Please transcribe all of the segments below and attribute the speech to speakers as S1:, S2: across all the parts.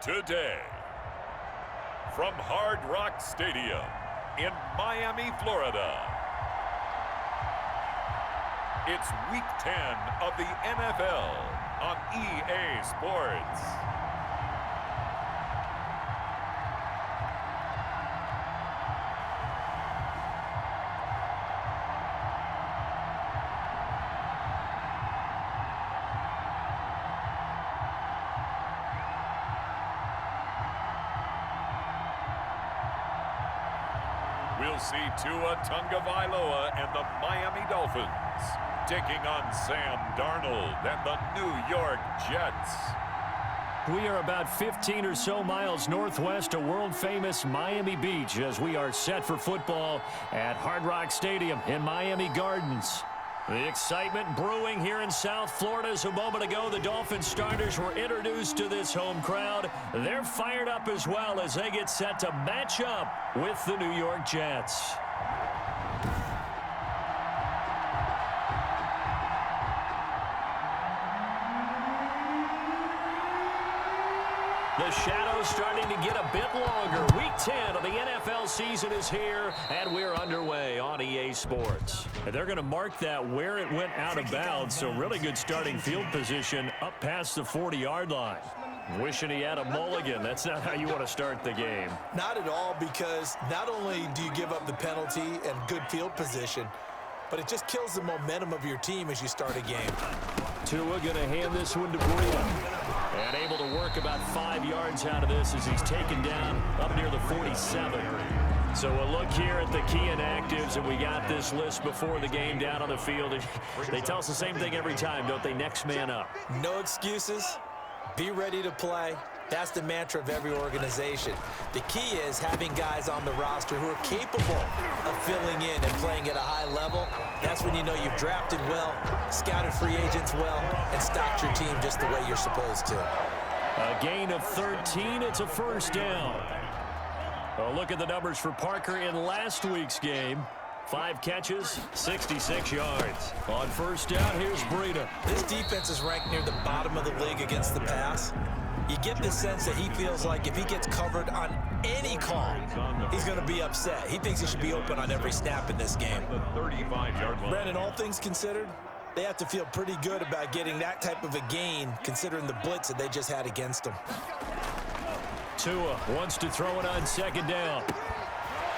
S1: today. From Hard Rock Stadium in Miami, Florida, it's Week 10 of the NFL on EA Sports. We'll see Tua Tagovailoa and the Miami Dolphins taking on Sam Darnold and the New York Jets.
S2: We are about 15 or so miles northwest of world-famous Miami Beach as we are set for football at Hard Rock Stadium in Miami Gardens. The excitement brewing here in South Florida as a moment ago the Dolphins starters were introduced to this home crowd. They're fired up as well as they get set to match up with the New York Jets. The shadow's starting to get a bit longer. Week 10 of the NFL season is here, and we're underway on EA Sports. And they're going to mark that where it went out of bounds, so really good starting field position up past the 40-yard line. Wishing he had a mulligan. That's not how you want to start the game.
S3: Not at all, because not only do you give up the penalty and good field position, but it just kills the momentum of your team as you start a game.
S2: Tua going to hand this one to Breida. And able to work about 5 yards out of this as he's taken down up near the 47. So a look here at the key inactives, and we got this list before the game down on the field. They tell us the same thing every time, don't they? Next man up.
S3: No excuses. Be ready to play. That's the mantra of every organization. The key is having guys on the roster who are capable of filling in and playing at a high level. That's when you know you've drafted well, scouted free agents well, and stocked your team just the way you're supposed to.
S2: A gain of 13. It's a first down. A look at the numbers for Parker in last week's game. 5 catches, 66 yards. On first down, here's Breida.
S3: This defense is ranked near the bottom of the league against the pass. You get the sense that he feels like if he gets covered on any call, he's going to be upset. He thinks he should be open on every snap in this game. Brandon, all things considered, they have to feel pretty good about getting that type of a gain considering the blitz that they just had against them.
S2: Tua wants to throw it on second down.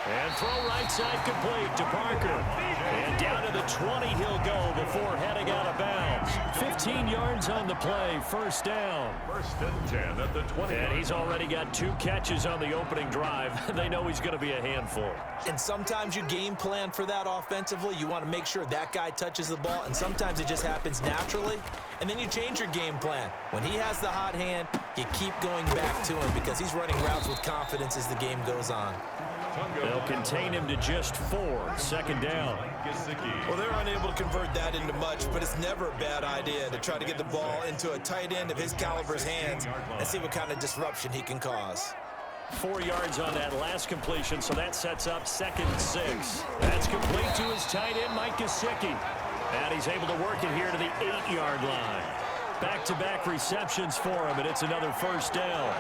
S2: And throw right side complete to Parker. And down to the 20 he'll go before heading out of bounds. 15 yards on the play, first down.
S1: First and 10 at the 20.
S2: And he's already got 2 catches on the opening drive. They know he's going to be a handful.
S3: And sometimes you game plan for that offensively. You want to make sure that guy touches the ball, and sometimes it just happens naturally. And then you change your game plan. When he has the hot hand, you keep going back to him because he's running routes with confidence as the game goes on.
S2: They'll contain him to just 4. Second down.
S3: Well, they're unable to convert that into much, but it's never a bad idea to try to get the ball into a tight end of his caliber's hands and see what kind of disruption he can cause.
S2: 4 yards on that last completion, so that sets up 2nd and 6. That's complete to his tight end, Mike Gesicki. And he's able to work it here to the 8-yard line. Back-to-back receptions for him, and it's another first down.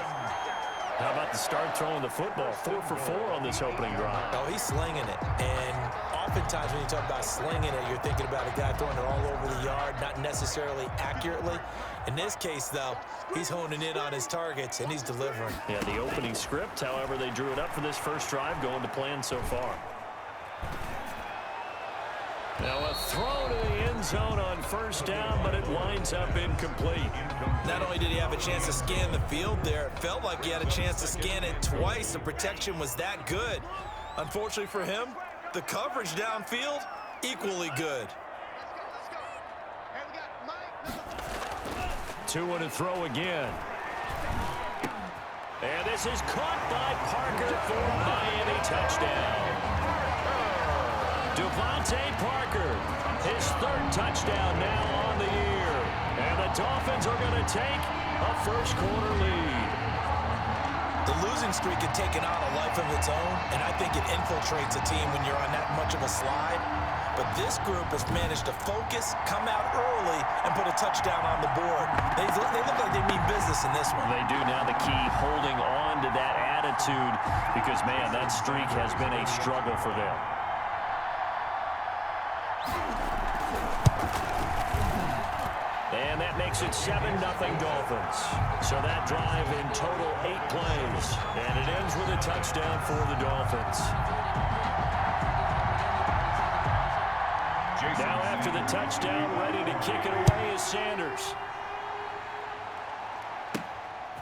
S2: How about the start throwing the football? 4 for 4 on this opening drive.
S3: Oh, he's slinging it. And oftentimes when you talk about slinging it, you're thinking about a guy throwing it all over the yard, not necessarily accurately. In this case, though, he's honing in on his targets, and he's delivering.
S2: Yeah, the opening script, however, they drew it up for this first drive, going to plan so far. Now a throw to the end zone on first down, but it winds up incomplete.
S3: Not only did he have a chance to scan the field there, it felt like he had a chance to scan it twice. The protection was that good. Unfortunately for him, the coverage downfield, equally good.
S2: Tua to throw again. And this is caught by Parker for a Miami touchdown. Devontae Parker, his 3rd touchdown now on the year. And the Dolphins are going to take a first-quarter lead.
S3: The losing streak had taken on a life of its own, and I think it infiltrates a team when you're on that much of a slide. But this group has managed to focus, come out early, and put a touchdown on the board. They look like they mean business in this one.
S2: They do. Now the key, holding on to that attitude, because, man, that streak has been a struggle for them. And that makes it 7-0 Dolphins. So that drive in total 8 plays. And it ends with a touchdown for the Dolphins. Now after the touchdown, ready to kick it away is Sanders.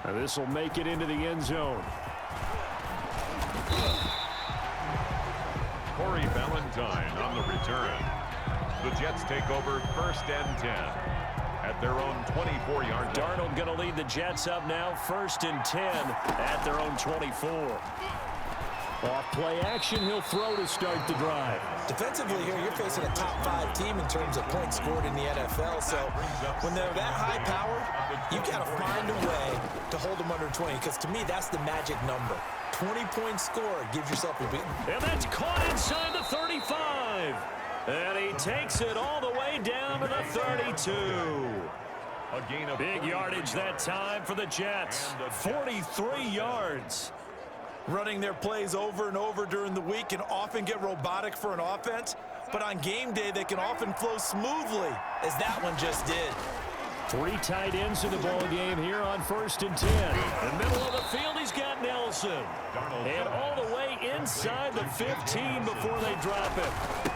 S2: Now this will make it into the end zone.
S1: Corey Valentine on the return. The Jets take over 1st and 10. At their own 24-yard line.
S2: Darnold going to lead the Jets up now, 1st and 10 at their own 24. Off play action, he'll throw to start the drive.
S3: Defensively here, you're facing a top 5 team in terms of points scored in the NFL. So when they're that high power, you got to find a way to hold them under 20. Because to me, that's the magic number. 20-point score gives yourself a big.
S2: And that's caught inside the 35. And he takes it all the way down to the 32.
S1: A gain of
S2: big yardage that time for the Jets. 43 yards.
S3: Running their plays over and over during the week can often get robotic for an offense. But on game day, they can often flow smoothly, as that one just did.
S2: 3 tight ends in the ball game here on 1st and 10. In the middle of the field, he's got Nelson. And all the way inside the 15 before they drop it.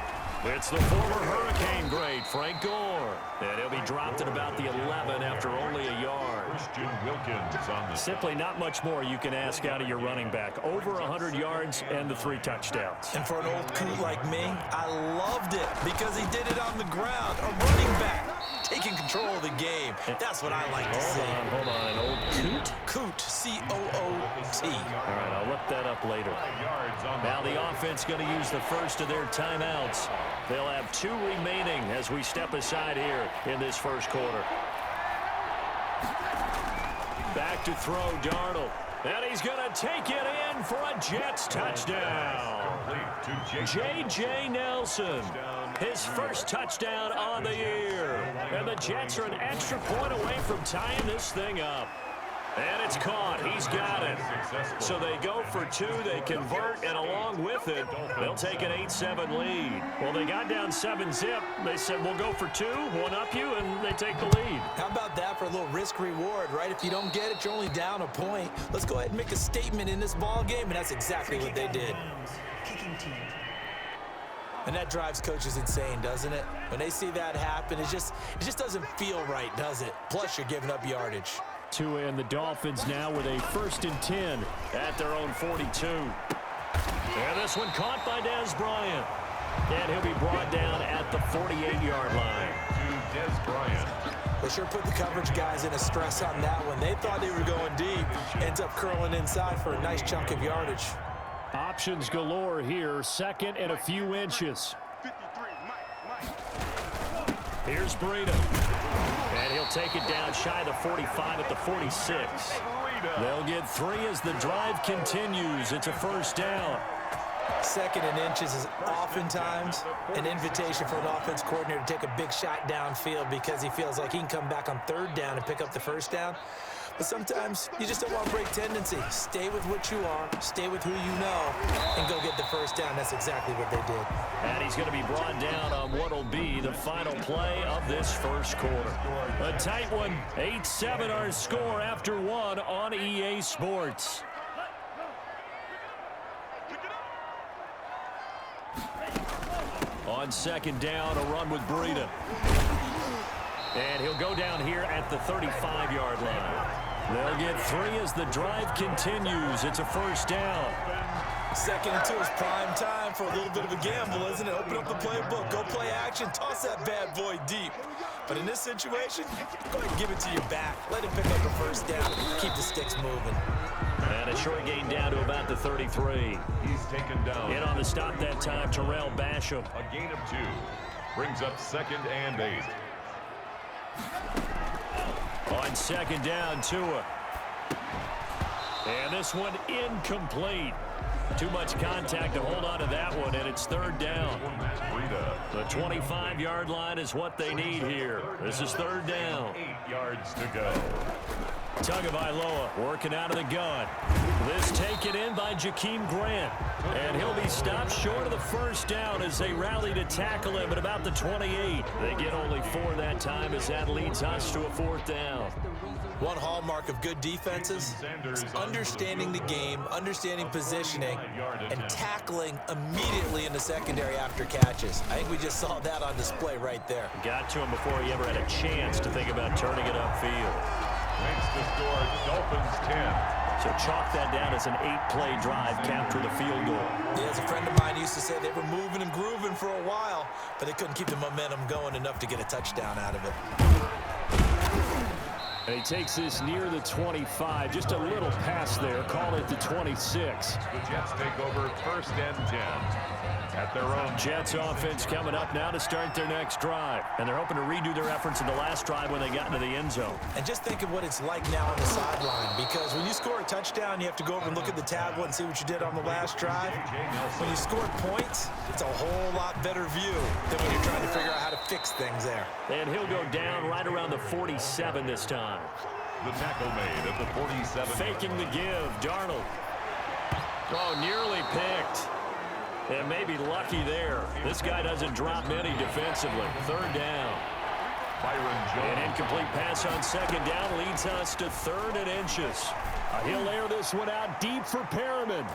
S2: It's the former Hurricane great, Frank Gore. And he'll be dropped at about the 11 after only a yard.
S1: Christian Wilkins on the...
S2: Simply not much more you can ask out of your running back. Over 100 yards and the 3 touchdowns.
S3: And for an old coot like me, I loved it because he did it on the ground. A running back taking control of the game. That's what I like to see.
S2: Hold on. An old coot?
S3: Coot, C-O-O-T.
S2: All right, I'll look that up later. Now the offense going to use the first of their timeouts. They'll have 2 remaining as we step aside here in this first quarter. Back to throw, Darnold. And he's going to take it in for a Jets touchdown. J.J. Nelson, his first touchdown on the year. And the Jets are an extra point away from tying this thing up. And it's caught. He's got it. So they go for 2. They convert, and along with it, they'll take an 8-7 lead. Well, they got down 7-zip. They said, we'll go for 2, one up you, and they take the lead.
S3: How about that for a little risk-reward, right? If you don't get it, you're only down a point. Let's go ahead and make a statement in this ball game, and that's exactly what they did. And that drives coaches insane, doesn't it? When they see that happen, it just doesn't feel right, does it? Plus, you're giving up yardage.
S2: Tua and the Dolphins now with a 1st and 10 at their own 42. And this one caught by Dez Bryant. And he'll be brought down at the 48-yard line.
S1: To Dez Bryant.
S3: They sure put the coverage guys in a stress on that one. They thought they were going deep. Ends up curling inside for a nice chunk of yardage.
S2: Options galore here. 2nd and a few inches. Here's Breida. And he'll take it down shy of the 45 at the 46. They'll get 3 as the drive continues. It's a 1st down.
S3: 2nd and inches is oftentimes an invitation for an offense coordinator to take a big shot downfield because he feels like he can come back on 3rd down and pick up the 1st down. But sometimes you just don't want to break tendency. Stay with what you are, stay with who you know, and go get the 1st down. That's exactly what they did.
S2: And he's going to be brought down on what will be the final play of this first quarter. A tight one, 8-7 our score after 1 on EA Sports. On 2nd down, a run with Breida. And he'll go down here at the 35-yard line. They'll get 3 as the drive continues. It's a 1st down.
S3: 2nd and 2 is prime time for a little bit of a gamble, isn't it? Open up the playbook, go play action, toss that bad boy deep. But in this situation, go ahead and give it to your back. Let him pick up the 1st down. Keep the sticks moving.
S2: And a short gain down to about the 33.
S1: He's taken down.
S2: In on the stop that time, Terrell Basham.
S1: A gain of 2. Brings up 2nd and 8.
S2: On 2nd down, Tua. And this one incomplete. Too much contact to hold on to that one, and it's third down. The 25-yard line is what they need here. This is third down.
S1: 8 yards to go.
S2: Tagovailoa working out of the gun. This taken in by Jakeem Grant. And he'll be stopped short of the first down as they rally to tackle him at about the 28. They get only 4 that time as that leads us to a fourth down.
S3: One hallmark of good defenses is understanding the game, understanding positioning, and tackling immediately in the secondary after catches. I think we just saw that on display right there.
S2: Got to him before he ever had a chance to think about turning it upfield.
S1: Makes the score Dolphins 10.
S2: So chalk that down as an 8-play drive, capture the field goal.
S3: Yeah, as a friend of mine used to say, they were moving and grooving for a while, but they couldn't keep the momentum going enough to get a touchdown out of it.
S2: And he takes this near the 25, just a little pass there, call it the 26.
S1: The Jets take over first and 10 at their own.
S2: Jets offense coming up now to start their next drive. And they're hoping to redo their efforts in the last drive when they got into the end zone.
S3: And just think of what it's like now on the sideline, because when you score a touchdown, you have to go over and look at the tablet and see what you did on the last drive. When you score points, it's a whole lot better view than when you're trying to figure out how to fix things there.
S2: And he'll go down right around the 47 this time.
S1: The tackle made at the 47.
S2: Faking the give, Darnold. Oh, nearly picked. And maybe lucky there. This guy doesn't drop many defensively. Third down.
S1: Byron Jones.
S2: An incomplete pass on second down leads us to 3rd and inches. He'll air this one out deep for Perriman.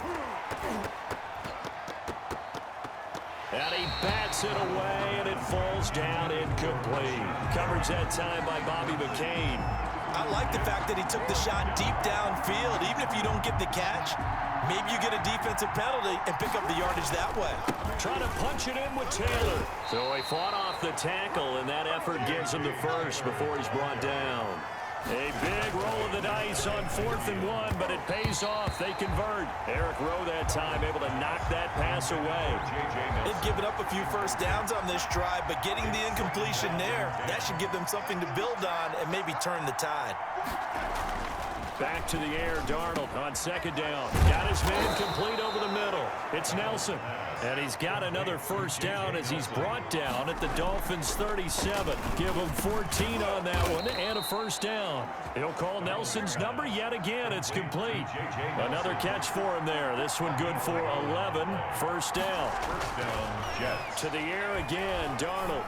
S2: And he bats it away, and it falls down incomplete. Coverage that time by Bobby McCain.
S3: I like the fact that he took the shot deep downfield. Even if you don't get the catch, maybe you get a defensive penalty and pick up the yardage that way.
S2: Trying to punch it in with Taylor. So he fought off the tackle, and that effort gives him the first before he's brought down. A big roll of the dice on 4th and 1, but it pays off. They convert. Eric Rowe that time able to knock that pass away.
S3: They've given up a few first downs on this drive, but getting the incompletion there, that should give them something to build on and maybe turn the tide.
S2: Back to the air, Darnold on second down. Got his man complete over the middle. It's Nelson. And he's got another first down as he's brought down at the Dolphins' 37. Give him 14 on that one and a first down. He'll call Nelson's number yet again. It's complete. Another catch for him there. This one good for 11. First down.
S1: First down, Jets.
S2: To the air again, Darnold.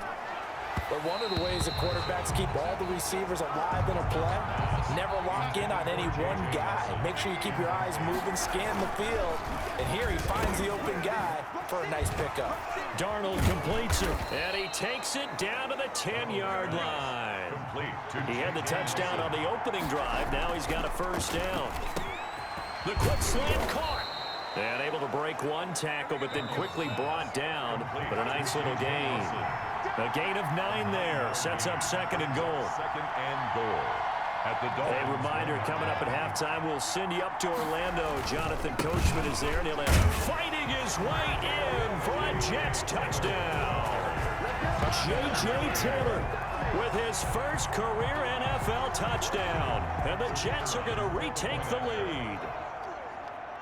S3: But one of the ways that quarterbacks keep all the receivers alive in a play, never lock in on any one guy. Make sure you keep your eyes moving, scan the field. And here he finds the open guy for a nice pickup.
S2: Darnold completes it, and he takes it down to the 10-yard line. He had the touchdown on the opening drive. Now he's got a first down. The quick slant caught. And able to break one tackle, but then quickly brought down. But a nice little gain. A gain of 9 there. Sets up 2nd and goal.
S1: 2nd and goal. At the Dolphins.
S2: A reminder, coming up at halftime, we'll send you up to Orlando. Jonathan Coachman is there, and he'll have fighting his way in for a Jets touchdown. J.J. Taylor with his first career NFL touchdown. And the Jets are going to retake the lead.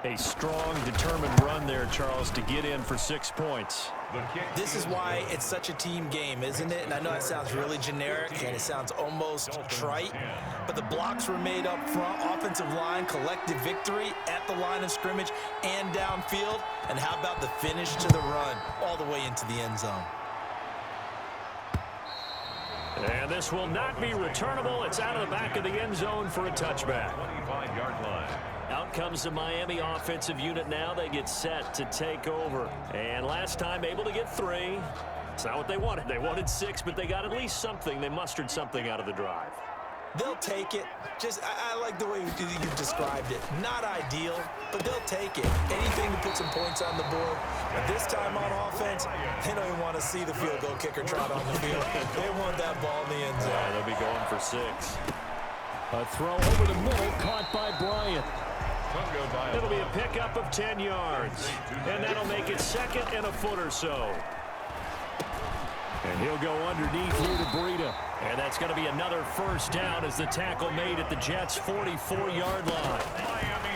S2: A strong, determined run there, Charles, to get in for 6 points.
S3: This is why it's such a team game, isn't it? And I know it sounds really generic and it sounds almost trite, but the blocks were made up front, offensive line, collective victory at the line of scrimmage and downfield. And how about the finish to the run all the way into the end zone?
S2: And this will not be returnable. It's out of the back of the end zone for a touchback.
S1: 25-yard line.
S2: Out comes the Miami offensive unit now. They get set to take over. And last time able to get 3. It's not what they wanted. They wanted 6, but they got at least something. They mustered something out of the drive.
S3: They'll take it. I like the way you described it. Not ideal, but they'll take it. Anything to put some points on the board. But this time on offense, they don't even want to see the field goal kicker trot on the field. They want that ball in the end zone.
S2: Yeah, they'll be going for 6. A throw over the middle, caught by Bryant. It'll be a pickup of 10 yards. And that'll make it 2nd and a foot or so. And he'll go underneath here to Breida. And that's going to be another first down as the tackle made at the Jets' 44-yard line.
S1: Miami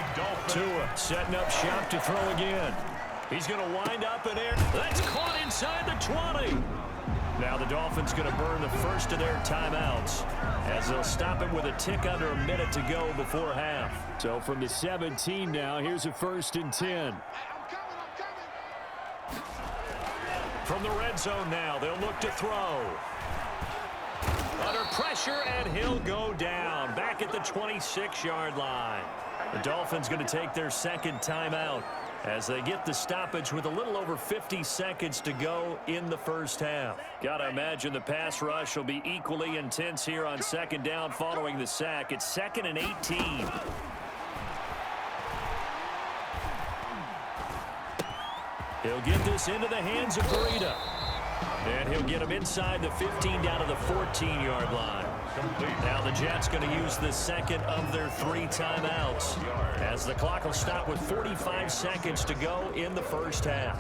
S2: Tua setting up shop to throw again. He's going to wind up in air. That's caught inside the 20. Now the Dolphins going to burn the first of their timeouts as they'll stop it with a tick under a minute to go before half. So from the 17 now, here's a 1st and 10. From the red zone now, they'll look to throw. Under pressure, and he'll go down. Back at the 26-yard line. The Dolphins going to take their second timeout as they get the stoppage with a little over 50 seconds to go in the first half. Got to imagine the pass rush will be equally intense here on second down following the sack. It's 2nd and 18. He'll get this into the hands of Burita. And he'll get him inside the 15 down to the 14-yard line. Now the Jets going to use the second of their 3 timeouts as the clock will stop with 45 seconds to go in the first half.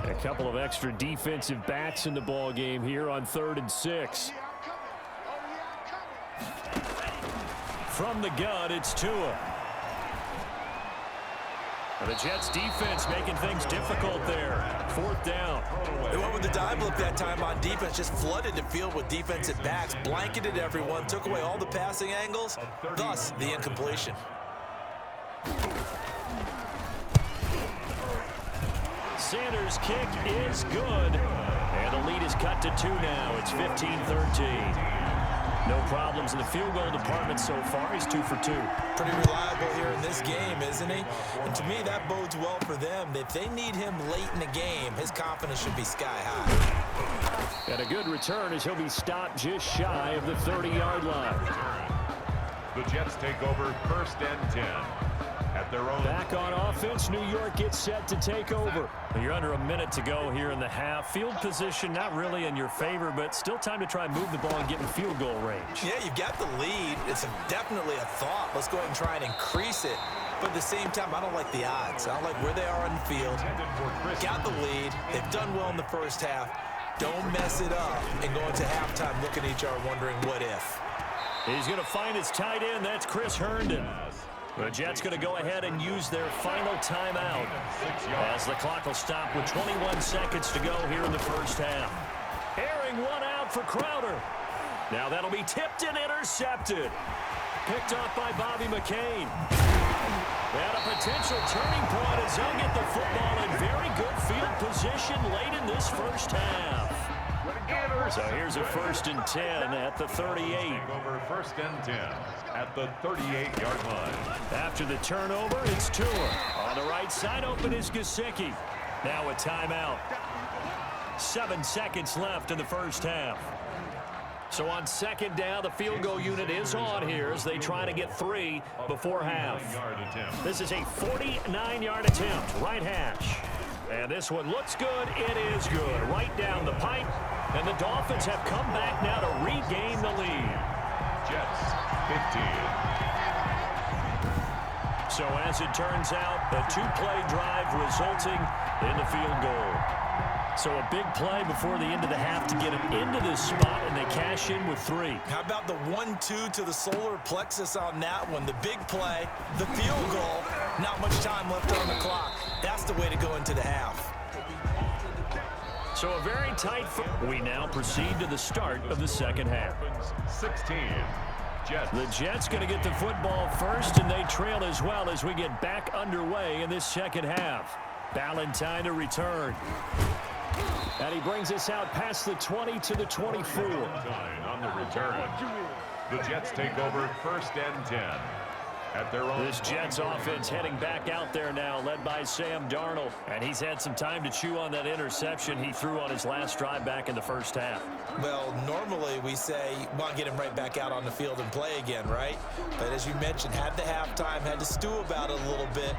S2: A couple of extra defensive backs in the ball game here on 3rd and 6. From the gun, it's Tua. The Jets defense making things difficult there. 4th down.
S3: They went with the dive look that time on defense, just flooded the field with defensive backs, blanketed everyone, took away all the passing angles, thus the incompletion.
S2: Sanders' kick is good. And the lead is cut to 2 now. It's 15-13. No problems in the field goal department so far. He's 2 for 2.
S3: Pretty reliable here in this game, isn't he? And to me, that bodes well for them. If they need him late in the game, his confidence should be sky high.
S2: And a good return as he'll be stopped just shy of the 30-yard line.
S1: The Jets take over 1st and 10. At their own.
S2: Back on offense, New York gets set to take over. You're under a minute to go here in the half. Field position not really in your favor, but still time to try and move the ball and get in field goal range.
S3: Yeah, you've got the lead. It's definitely a thought. Let's go ahead and try and increase it. But at the same time, I don't like the odds. I don't like where they are on the field. Got the lead. They've done well in the first half. Don't mess it up and go into halftime looking at each other wondering what if.
S2: He's going to find his tight end. That's Chris Herndon. The Jets going to go ahead and use their final timeout as the clock will stop with 21 seconds to go here in the first half. Airing one out for Crowder. Now that'll be tipped and intercepted. Picked off by Bobby McCain. And a potential turning point as they'll get the football in very good field position late in this first half. So here's a 1st and 10 at the 38.
S1: Over 1st and 10 at the 38-yard line.
S2: After the turnover, it's Tua. On the right side, open is Gesicki. Now a timeout. 7 seconds left in the first half. So on second down, the field goal unit is on here as they try to get 3 before half. This is a 49-yard attempt, right hash. And this one looks good. It is good. Right down the pipe. And the Dolphins have come back now to regain the lead.
S1: Jets, 15.
S2: So as it turns out, a 2-play drive resulting in the field goal. So a big play before the end of the half to get them into this spot, and they cash in with 3.
S3: How about the 1-2 to the solar plexus on that one? The big play, the field goal, not much time left on the clock. That's the way to go into the half.
S2: So a very tight. We now proceed to the start of the second half.
S1: 16. Jets.
S2: The Jets going to get the football first, and they trail as well as we get back underway in this second half. Ballantyne to return. And he brings us out past the 20 to the 24.
S1: On the return. The Jets take over 1st and 10. At their own.
S2: This Jets offense heading back out there now, led by Sam Darnold. And he's had some time to chew on that interception he threw on his last drive back in the first half.
S3: Well, normally we say, want to get him right back out on the field and play again, right? But as you mentioned, had the halftime, had to stew about it a little bit.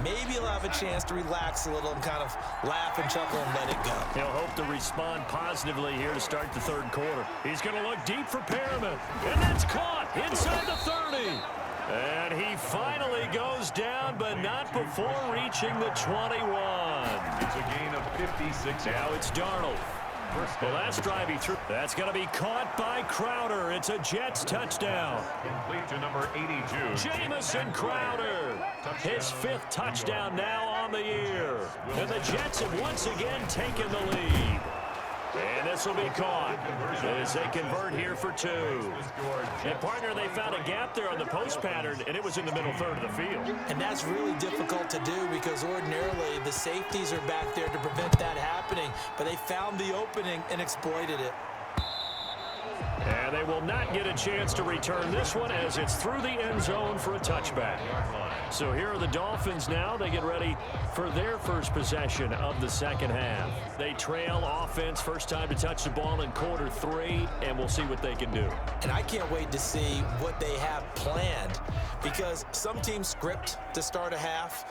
S3: Maybe he'll have a chance to relax a little and kind of laugh and chuckle and let it go.
S2: He'll hope to respond positively here to start the third quarter. He's going to look deep for Perriman. And that's caught inside the 30. And he finally goes down, but not before reaching the 21.
S1: It's a gain of 56.
S2: Now it's Darnold. The last drive he threw. That's going to be caught by Crowder. It's a Jets touchdown.
S1: Complete to number 82.
S2: Jamison Crowder. His 5th touchdown now on the year. And the Jets have once again taken the lead. And this will be caught as they convert here for 2. And, partner, they found a gap there on the post pattern, and it was in the middle third of the field.
S3: And that's really difficult to do because ordinarily the safeties are back there to prevent that happening. But they found the opening and exploited it.
S2: And they will not get a chance to return this one as it's through the end zone for a touchback. So here are the Dolphins now. They get ready for their first possession of the second half. They trail offense, first time to touch the ball in quarter 3, and we'll see what they can do.
S3: And I can't wait to see what they have planned because some teams script to start a half.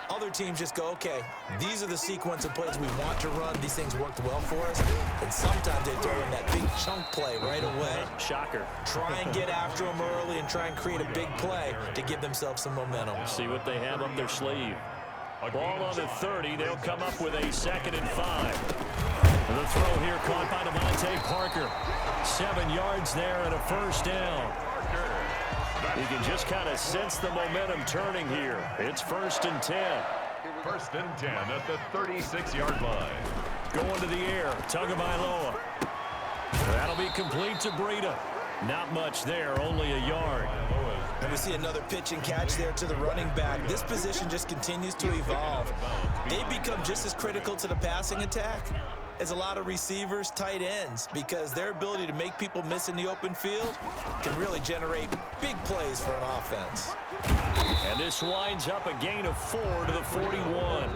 S3: Other teams just go, okay, these are the sequence of plays we want to run. These things worked well for us. And sometimes they throw in that big chunk play right away.
S2: Shocker.
S3: Try and get after them early and try and create a big play to give themselves some momentum.
S2: See what they have up their sleeve. Ball on the 30. They'll come up with a 2nd and 5. The throw here caught by Devontae Parker. 7 yards there and a first down. You can just kind of sense the momentum turning here. It's 1st and 10.
S1: 1st and 10 at the 36-yard line.
S2: Going to the air. Tagovailoa. That'll be complete to Breida. Not much there, only a yard.
S3: And we see another pitch and catch there to the running back. This position just continues to evolve. They become just as critical to the passing attack as a lot of receivers, tight ends, because their ability to make people miss in the open field can really generate big plays for an offense.
S2: And this winds up a gain of 4 to the 41.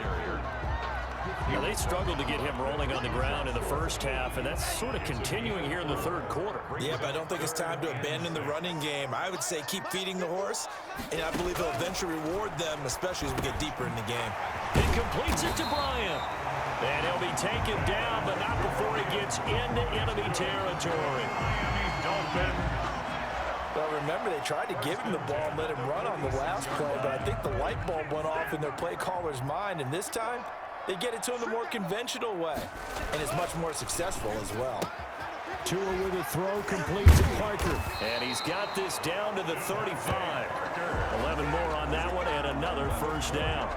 S2: Now, they struggled to get him rolling on the ground in the first half, and that's sort of continuing here in the third quarter.
S3: Yeah, but I don't think it's time to abandon the running game. I would say keep feeding the horse, and I believe he'll eventually reward them, especially as we get deeper in the game.
S2: He completes it to Bryant. And he'll be taken down, but not before he gets into enemy territory.
S3: Well, remember, they tried to give him the ball and let him run on the last play, but I think the light bulb went off in their play caller's mind, and this time they get it to him the more conventional way, and it's much more successful as well.
S2: Tua with a throw complete to Parker. And he's got this down to the 35. 11 more on that one, and another first down.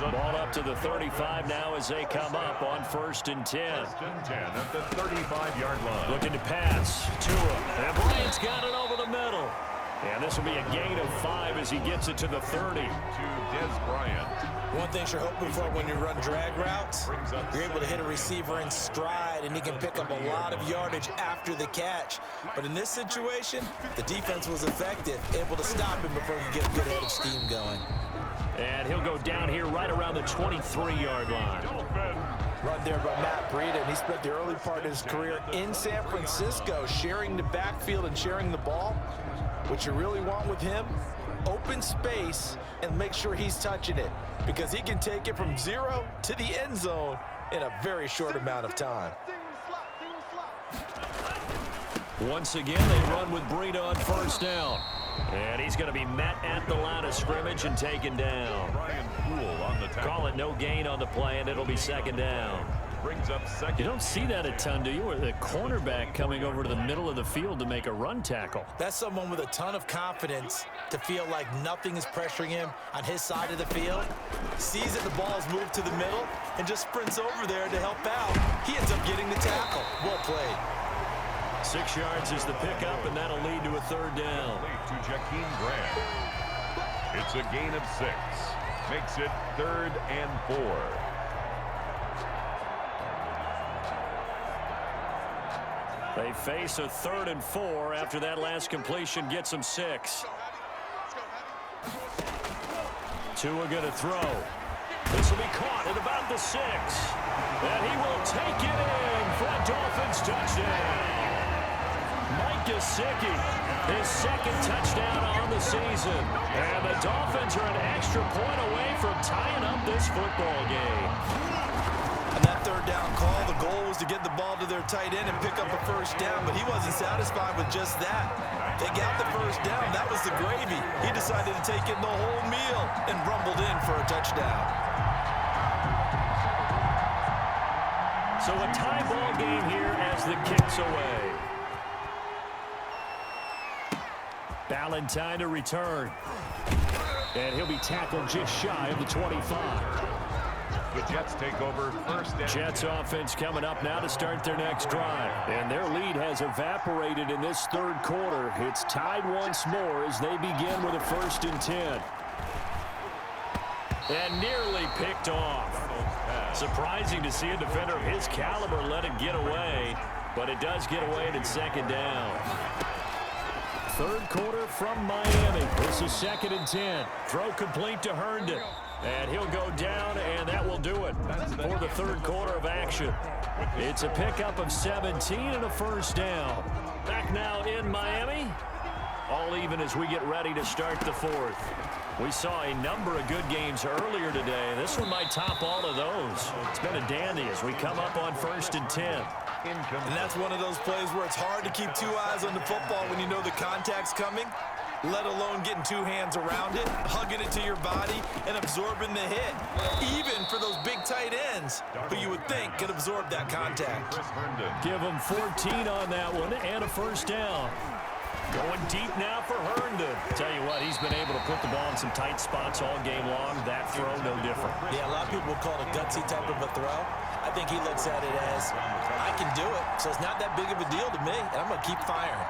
S2: Ball up to the 35 now as they come up on 1st and 10.
S1: 1st and 10 at the 35-yard line.
S2: Looking to pass. Tua. And Bryant's got it over the middle. And this will be a gain of 5 as he gets it to the 30.
S1: To Des Bryant.
S3: One thing you're hoping for when you run drag routes, you're able to hit a receiver in stride, and he can pick up a lot of yardage after the catch. But in this situation, the defense was effective, able to stop him before he could get a good head of steam going.
S2: And he'll go down here right around the 23-yard line.
S3: Run there by Matt Breida, and he spent the early part of his career in San Francisco sharing the backfield and sharing the ball. What you really want with him, open space and make sure he's touching it, because he can take it from 0 to the end zone in a very short amount of time.
S2: Once again, they run with Breida on 1st down. And he's going to be met at the line of scrimmage and taken down. Call it no gain on the play, and it'll be 2nd down.
S1: Brings up 2nd.
S2: You don't see that a ton, do you? Or the cornerback coming over to the middle of the field to make a run tackle.
S3: That's someone with a ton of confidence to feel like nothing is pressuring him on his side of the field. Sees that the ball is moved to the middle and just sprints over there to help out. He ends up getting the tackle. Well played.
S2: 6 yards is the pickup, and that'll lead to a 3rd down.
S1: To Jakeem Grant. It's a gain of 6. Makes it 3rd and 4.
S2: They face a 3rd and 4 after that last completion gets them 6. Tua going to throw. This will be caught at about the 6. And he will take it in for a Dolphins touchdown. Mike Gesicki, his 2nd touchdown on the season. And the Dolphins are an extra point away from tying up this football game.
S3: On that 3rd down call, the goal was to get the ball to their tight end and pick up a 1st down, but he wasn't satisfied with just that. They got the 1st down. That was the gravy. He decided to take in the whole meal and rumbled in for a touchdown.
S2: So So a tie ball game here as the kick's away. Ballantyne to return. And he'll be tackled just shy of the 25.
S1: The Jets take over first and
S2: Jets offense coming up now to start their next drive. And their lead has evaporated in this third quarter. It's tied once more as they begin with a 1st and 10. And nearly picked off. Surprising to see a defender of his caliber let it get away, but it does get away and it's 2nd down. Third quarter from Miami. This is 2nd and 10. Throw complete to Herndon. And he'll go down, and that will do it for the third quarter of action. It's a pickup of 17 and a 1st down. Back now in Miami. All even as we get ready to start the 4th. We saw a number of good games earlier today. This one might top all of those. It's been a dandy as we come up on 1st and 10.
S3: And that's one of those plays where it's hard to keep 2 eyes on the football when you know the contact's coming, let alone getting 2 hands around it, hugging it to your body, and absorbing the hit. Even for those big tight ends who you would think could absorb that contact.
S2: Give him 14 on that one and a 1st down. Going deep now for Herndon. Tell you what, he's been able to put the ball in some tight spots all game long. That throw, no different.
S3: Yeah, a lot of people call it a gutsy type of a throw. I think he looks at it as, I can do it, so it's not that big of a deal to me, and I'm going to keep firing.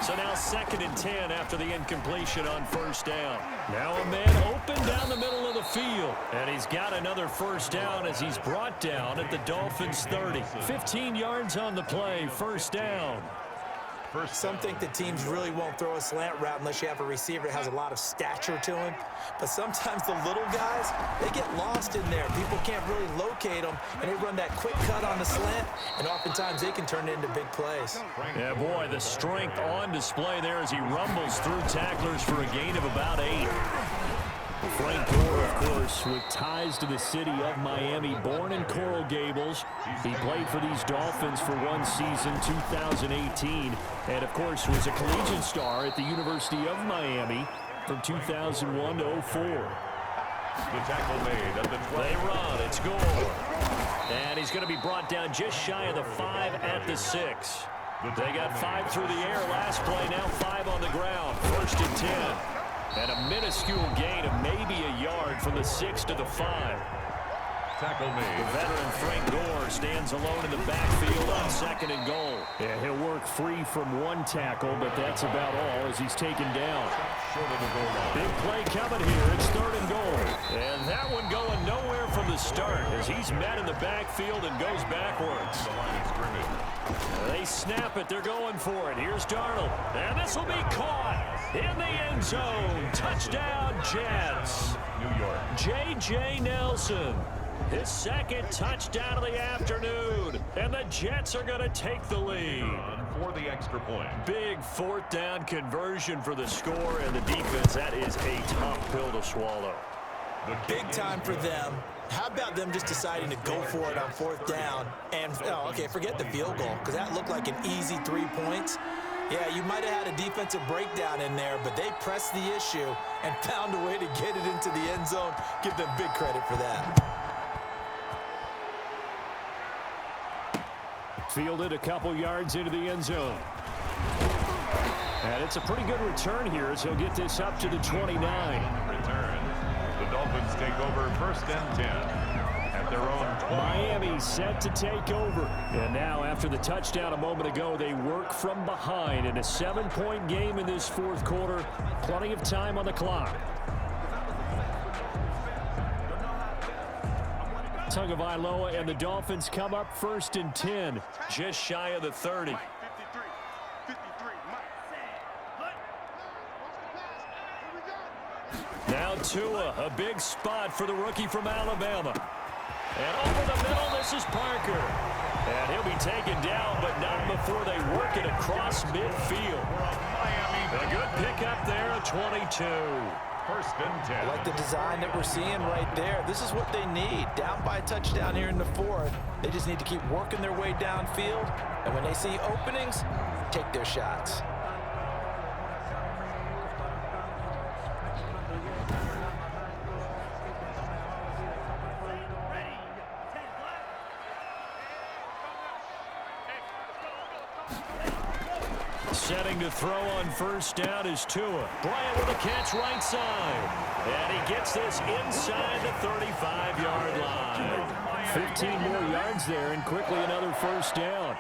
S2: So now 2nd and 10 after the incompletion on 1st down. Now a man open down the middle of the field. And he's got another 1st down as he's brought down at the Dolphins' 30. 15 yards on the play, 1st down.
S3: Some think that teams really won't throw a slant route unless you have a receiver that has a lot of stature to him. But sometimes the little guys, they get lost in there. People can't really locate them, and they run that quick cut on the slant, and oftentimes they can turn it into big plays.
S2: Yeah, boy, the strength on display there as he rumbles through tacklers for a gain of about 8. Frank Gore, of course, with ties to the city of Miami, born in Coral Gables. He played for these Dolphins for one season, 2018, and, of course, was a collegiate star at the University of Miami from 2001 to 04.
S1: the tackle made at the 12.
S2: They run. It's Gore. And he's going to be brought down just shy of the 5 at the 6. They got 5 through the air last play, now 5 on the ground. 1st and 10. And a minuscule gain of maybe a yard from the 6 to the 5.
S1: Tackle made.
S2: The veteran Frank Gore stands alone in the backfield on 2nd and goal. Yeah, he'll work free from one tackle, but that's about all as he's taken down.
S1: Short of the goal line.
S2: Big play coming here. It's 3rd and goal. And that one going nowhere from the start as he's met in the backfield and goes backwards.
S1: The line of scrimmage.
S2: They snap it. They're going for it. Here's Darnold. And this will be caught in the end zone. Touchdown, Jets.
S1: New York.
S2: J.J. Nelson. His 2nd touchdown of the afternoon. And the Jets are going to take the lead.
S1: For the extra point.
S2: Big 4th down conversion for the score, and the defense, that is a tough pill to swallow.
S3: Big time for them. How about them just deciding to go for it on 4th down? And, oh, okay, forget the field goal, because that looked like an easy 3 points. Yeah, you might have had a defensive breakdown in there, but they pressed the issue and found a way to get it into the end zone. Give them big credit for that.
S2: Fielded a couple yards into the end zone. And it's a pretty good return here as he'll get this up to the 29.
S1: Return. The Dolphins take over 1st and 10 at their own 20.
S2: Miami set to take over. And now after the touchdown a moment ago, they work from behind in a 7-point game in this 4th quarter. Plenty of time on the clock. Tagovailoa and the Dolphins come up 1st and 10, just shy of the 30. Now Tua, a big spot for the rookie from Alabama. And over the middle, this is Parker. And he'll be taken down, but not before they work it across midfield. A good pickup there at 22.
S1: 1st and 10.
S3: I like the design that we're seeing right there. This is what they need. Down by a touchdown here in the 4th. They just need to keep working their way downfield. And when they see openings, take their shots.
S2: Setting to throw on first down is Tua. Bryant with a catch right side. And he gets this inside the 35-yard line. 15 more yards there and quickly another first down.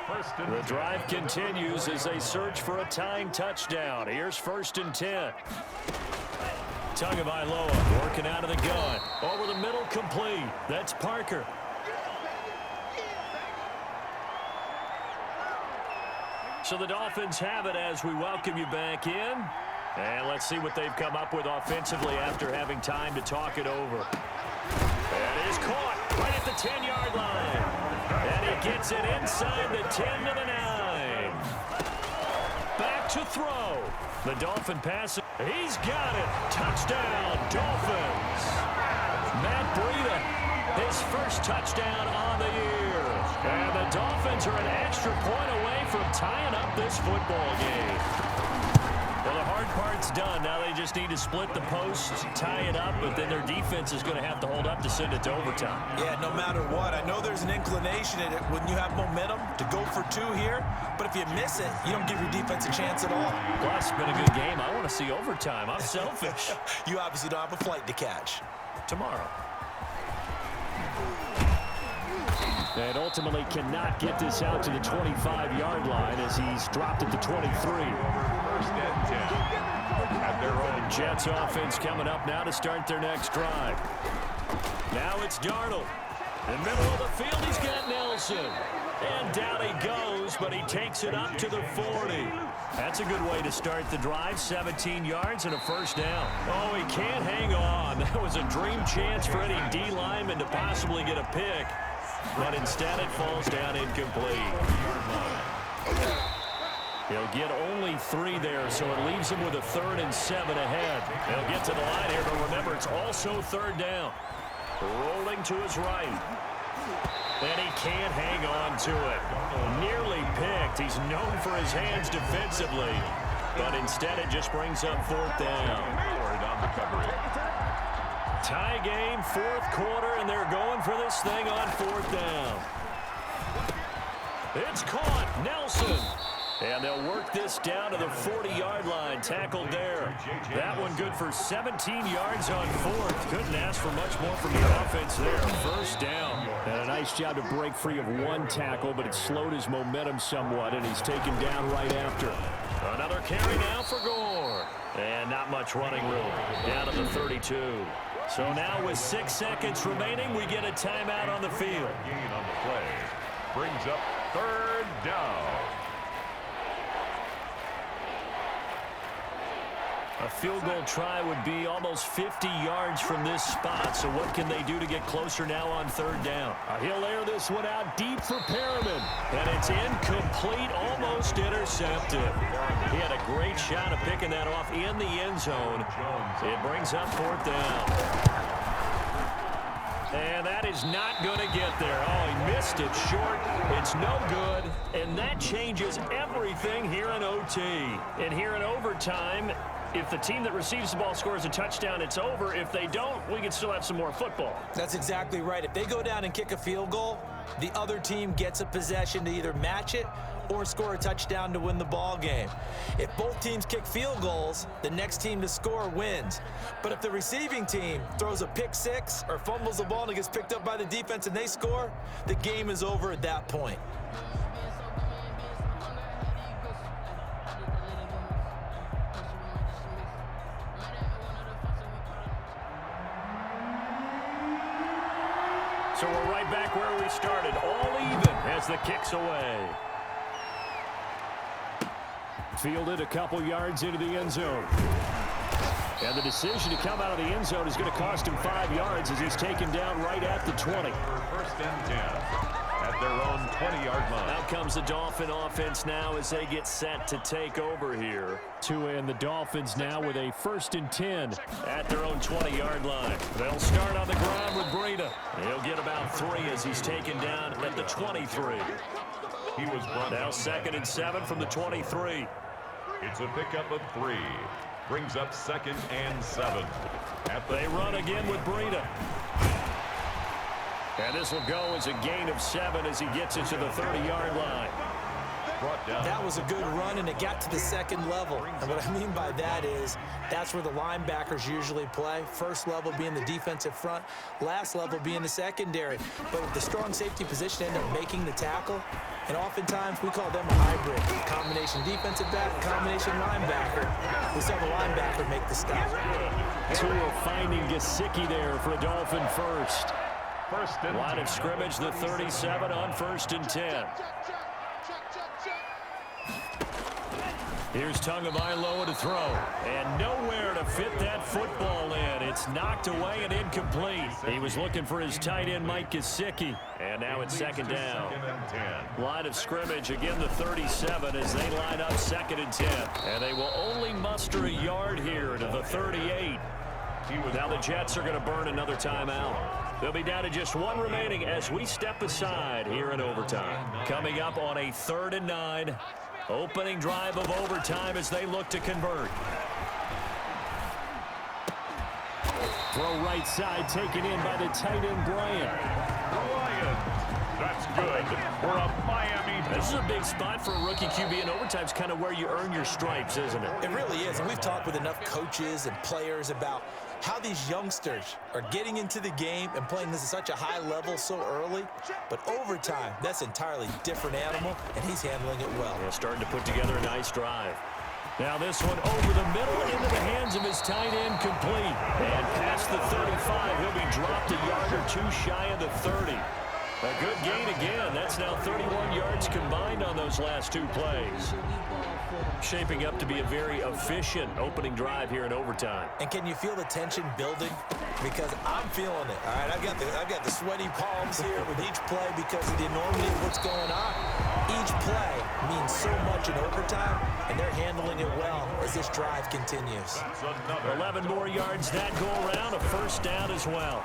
S2: The drive continues as they search for a tying touchdown. Here's 1st and 10. Tagovailoa working out of the gun. Over the middle, complete. That's Parker. So the Dolphins have it as we welcome you back in. And let's see what they've come up with offensively after having time to talk it over. That is caught right at the 10-yard line. And he gets it inside the 10 to the 9. Back to throw. The Dolphin pass. He's got it. Touchdown, Dolphins. Matt Breida, his first touchdown on the year. And the Dolphins are an extra point away from tying up this football game. Well, the hard part's done. Now they just need to split the posts, tie it up, but then their defense is going to have to hold up to send it to overtime.
S3: Yeah, no matter what. I know there's an inclination in it when you have momentum to go for 2 here, but if you miss it, you don't give your defense a chance at all.
S2: Plus, it's been a good game. I want to see overtime. I'm selfish.
S3: You obviously don't have a flight to catch.
S2: Tomorrow. And ultimately cannot get this out to the 25-yard line as he's dropped at the 23.
S1: 1st and 10 at their own.
S2: Jets offense coming up now to start their next drive. Now it's Darnold. In the middle of the field, he's got Nelson. And down he goes, but he takes it up to the 40. That's a good way to start the drive. 17 yards and a first down. Oh, he can't hang on. That was a dream chance for any D lineman to possibly get a pick. But instead it falls down incomplete. He'll get only 3 there, so it leaves him with a 3rd and 7 ahead. He'll get to the line here, but remember, it's also 3rd down. Rolling to his right. And he can't hang on to it. Nearly picked. He's known for his hands defensively. But instead it just brings up 4th down. Tie game, 4th quarter, and they're going for this thing on 4th down. It's caught. Nelson. And they'll work this down to the 40-yard line. Tackled there. That one good for 17 yards on 4th. Couldn't ask for much more from the offense there. First down. And a nice job to break free of 1 tackle, but it slowed his momentum somewhat, and he's taken down right after. Another carry now for Gore. And not much running room. Down to the 32. So now with 6 seconds remaining, we get a timeout on the field.
S1: Gain on the play brings up 3rd down.
S2: A field goal try would be almost 50 yards from this spot. So what can they do to get closer now on 3rd down? He'll air this one out deep for Perriman. And it's incomplete, almost intercepted. He had a great shot of picking that off in the end zone. It brings up 4th down. And that is not going to get there. Oh, he missed it short. It's no good. And that changes everything here in OT. And here in overtime, if the team that receives the ball scores a touchdown, it's over. If they don't, we can still have some more football.
S3: That's exactly right. If they go down and kick a field goal, the other team gets a possession to either match it or score a touchdown to win the ball game. If both teams kick field goals, the next team to score wins. But if the receiving team throws a pick 6 or fumbles the ball and it gets picked up by the defense and they score, the game is over at that point.
S2: So we're right back where we started, all even as the kick's away. Fielded a couple yards into the end zone. And the decision to come out of the end zone is going to cost him 5 yards as he's taken down right at the 20.
S1: 1st and 10 at their own 20-yard line.
S2: Out comes the Dolphin offense now as they get set to take over here. Tua and the Dolphins now with a 1st and 10 at their own 20-yard line. They'll start on the ground with Breida. He'll get about 3 as he's taken down at the 23.
S1: He was brought
S2: now 2nd and 7 from the 23.
S1: It's a pickup of 3. Brings up 2nd and 7.
S2: They run again with Breida. And this will go as a gain of 7 as he gets it to the 30-yard line.
S3: That was a good run, and it got to the second level. And what I mean by that is that's where the linebackers usually play. First level being the defensive front, last level being the secondary. But with the strong safety position, end up making the tackle. And oftentimes we call them a hybrid. Combination defensive back, combination linebacker. We saw the linebacker make the stop.
S2: Tua finding Gesicki there for a Dolphin first. Line of scrimmage, the 37 on 1st and 10. Here's Tagovailoa to throw. And nowhere to fit that football in. It's knocked away and incomplete. He was looking for his tight end, Mike Gesicki. And now it's 2nd down. Line of scrimmage, again the 37 as they line up 2nd and 10. And they will only muster a yard here to the 38. Now the Jets are going to burn another timeout. They'll be down to just one remaining as we step aside here in overtime. Coming up on a 3rd and 9. Opening drive of overtime as they look to convert. Throw right side taken in by the tight end Bryant.
S1: That's good for a Miami.
S2: This is a big spot for a rookie QB, and overtime's kind of where you earn your stripes, isn't it?
S3: It really is, and we've talked with enough coaches and players about how these youngsters are getting into the game and playing this at such a high level so early. But overtime, that's an entirely different animal, and he's handling it well.
S2: Yeah, starting to put together a nice drive. Now this one over the middle into the hands of his tight end, complete. And past the 35, he'll be dropped a yard or two shy of the 30. A good gain again. That's now 31 yards combined on those last two plays. Shaping up to be a very efficient opening drive here in overtime.
S3: And can you feel the tension building? Because I'm feeling it. All right, I've got the sweaty palms here with each play because of the enormity of what's going on. Each play means so much in overtime, and they're handling it well as this drive continues.
S2: 11 more yards that go around, a 1st down as well.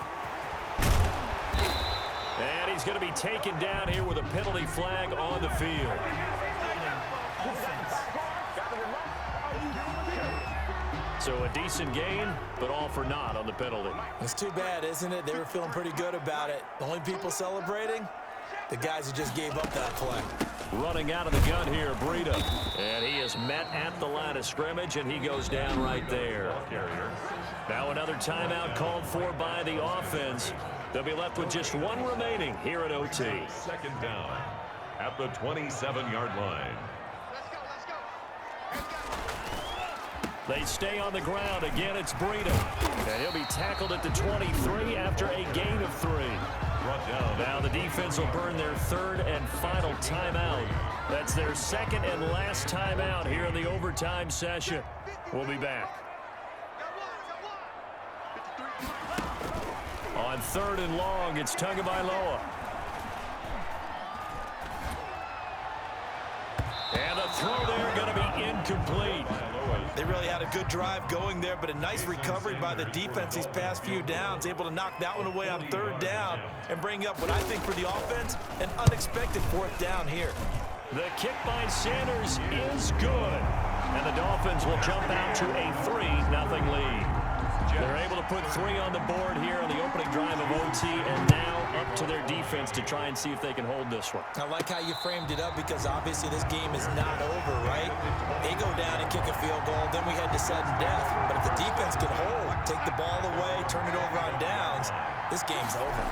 S2: And he's going to be taken down here with a penalty flag on the field. So a decent gain, but all for naught on the penalty.
S3: It's too bad, isn't it? They were feeling pretty good about it. The only people celebrating, the guys who just gave up that play.
S2: Running out of the gun here, Breida. And he is met at the line of scrimmage, and he goes down right there. Now another timeout called for by the offense. They'll be left with just one remaining here at OT.
S1: 2nd down at the 27-yard line.
S2: They stay on the ground. Again, it's Breida. And he'll be tackled at the 23 after a gain of 3. Now the defense will burn their 3rd and final timeout. That's their 2nd and last timeout here in the overtime session. We'll be back. On 3rd and long, it's Tagovailoa. And the throw there going to be incomplete.
S3: They really had a good drive going there, but a nice recovery by the defense these past few downs, able to knock that one away on 3rd down and bring up what I think for the offense, an unexpected 4th down here.
S2: The kick by Sanders is good. And the Dolphins will jump out to a 3-0 lead. They're able to put 3 on the board here on the opening drive of OT, and now up to their defense to try and see if they can hold this one.
S3: I like how you framed it up because obviously this game is not over, right? They go down and kick a field goal, then we head to sudden death. But if the defense can hold, take the ball away, turn it over on downs, this game's over.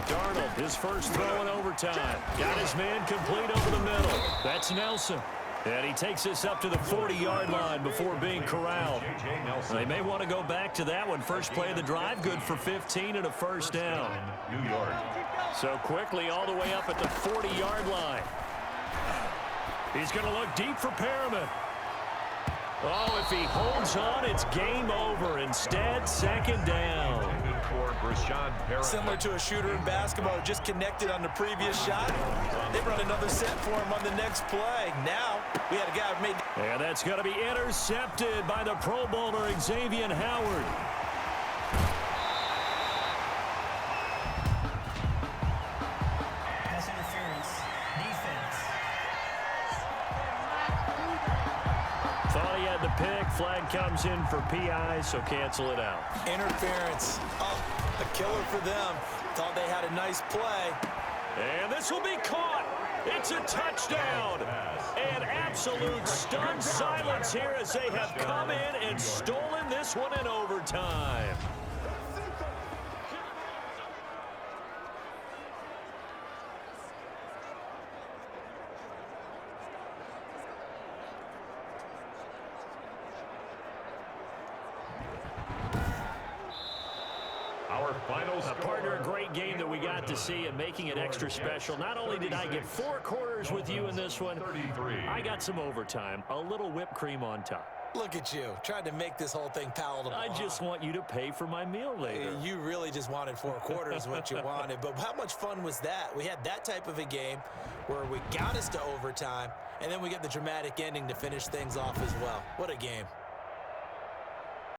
S2: Darnold, his first throw in overtime. Got his man complete over the middle. That's Nelson. And he takes this up to the 40-yard line before being corralled. They may want to go back to that one. First play of the drive, good for 15 and a 1st down.
S1: New York.
S2: So quickly all the way up at the 40-yard line. He's going to look deep for Perriman. Oh, if he holds on, it's game over. Instead, 2nd down.
S3: Similar to a shooter in basketball, just connected on the previous shot. They run another set for him on the next play. Now, we had a guy who made...
S2: And that's going to be intercepted by the Pro Bowler, Xavier Howard.
S4: Pass interference. Defense.
S2: Thought he had the pick. Flag comes in for PI, so cancel it out.
S3: Interference. Oh, a killer for them. Thought they had a nice play.
S2: And this will be caught. It's a touchdown. An absolute stunned silence here as they have come in and stolen this one in overtime. Partner, a great game that we got to see and making it extra special. Not only did I get 4 quarters with you in this one, I got some overtime, a little whipped cream on top.
S3: Look at you, trying to make this whole thing palatable.
S2: I just want you to pay for my meal later.
S3: You really just wanted 4 quarters, what you wanted. But how much fun was that? We had that type of a game where we got us to overtime, and then we get the dramatic ending to finish things off as well. What a game.